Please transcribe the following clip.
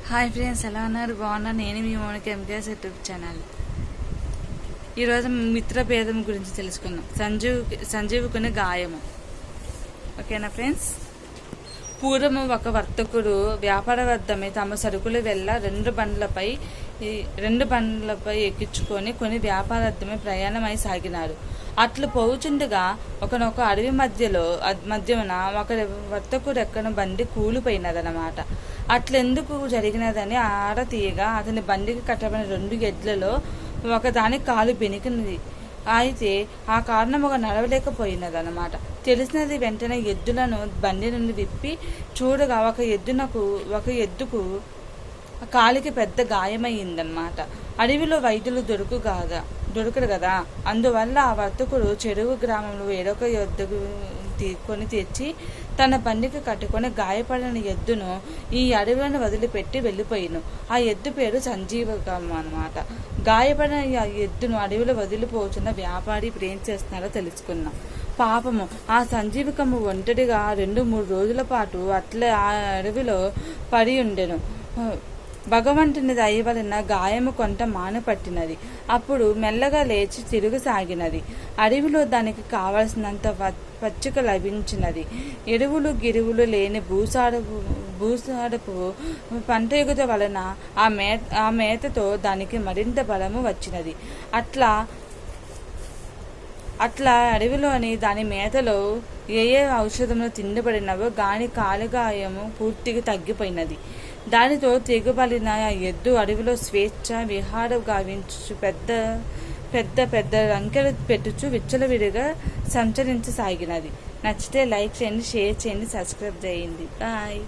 Hi friends, ఎలా ఉన్నారు? బాగున్నారు. నేను మీ మౌనిక ఎంకేఎస్ యూట్యూబ్ ఛానల్. ఈరోజు మిత్రభేదం గురించి తెలుసుకుందాం. సంజీవుకుని గాయము. ఓకేనా ఫ్రెండ్స్? పూర్వము ఒక వర్తకుడు వ్యాపారవర్ధమై తమ సరుకులు వెళ్ళ రెండు బండ్లపై ఎక్కించుకొని కొని వ్యాపారార్థమై ప్రయాణమై సాగినాడు. అట్లు పోవుచుండగా ఒకనొక అడవి మధ్యమున ఒక వర్తకుడు ఎక్కన బండి కూలిపోయినదనమాట. అట్లెందుకు జరిగినదని ఆడ తీయగా అతని బండికి కట్టబడిన 2 ఎడ్లలో ఒకదానికి కాలు బెనికినది. అయితే ఆ కారణముగా నడవలేకపోయినదనమాట. తెలిసినది వెంటనే ఎద్దులను బండి నుండి విప్పి చూడగా ఒక ఎద్దుకు కాలికి పెద్ద గాయమైందనమాట. అడవిలో వైద్యులు దొరకరు కదా. అందువల్ల ఆ వర్తకుడు చెరువు గ్రామంలో వేరొక ఎద్దుకు కొని తెచ్చి తన బండికి కట్టుకొని గాయపడిన ఎద్దును ఈ అడవిని వదిలిపెట్టి వెళ్ళిపోయిను. ఆ ఎద్దు పేరు సంజీవకం అన్నమాట. గాయపడిన ఆ ఎద్దును అడవిలో వదిలిపోతున్న వ్యాపారి ఇప్పుడు ఏం చేస్తున్నారో తెలుసుకున్నాం. పాపము ఆ సంజీవకము ఒంటరిగా 2-3 రోజుల పాటు అట్లే ఆ అడవిలో పడి ఉండెను. భగవంతుని దయ వలన గాయము కొంత మానుపట్టినది. అప్పుడు మెల్లగా లేచి తిరుగుసాగినది. అడవిలో దానికి కావలసినంత పచ్చిక లభించినది. ఎరువులు గిరువులు లేని భూసారపు పంట ఎగుత వలన ఆ మేతతో దానికి మరింత బలము వచ్చినది. అట్లా అడవిలోని దాని మేతలో ఏ ఔషధములు తిండిపడినవో గాని కాలుగాయము పూర్తిగా తగ్గిపోయినది. దానితో తెగుబలిన ఆ ఎద్దు అడవిలో స్వేచ్ఛ విహారం గావించు పెద్ద పెద్ద రంకెలు పెట్టుచు విచ్చలవిడిగా సంచరించసాగినది. నచ్చితే లైక్ చేయండి, షేర్ చేయండి, సబ్స్క్రైబ్ చేయండి. బాయ్.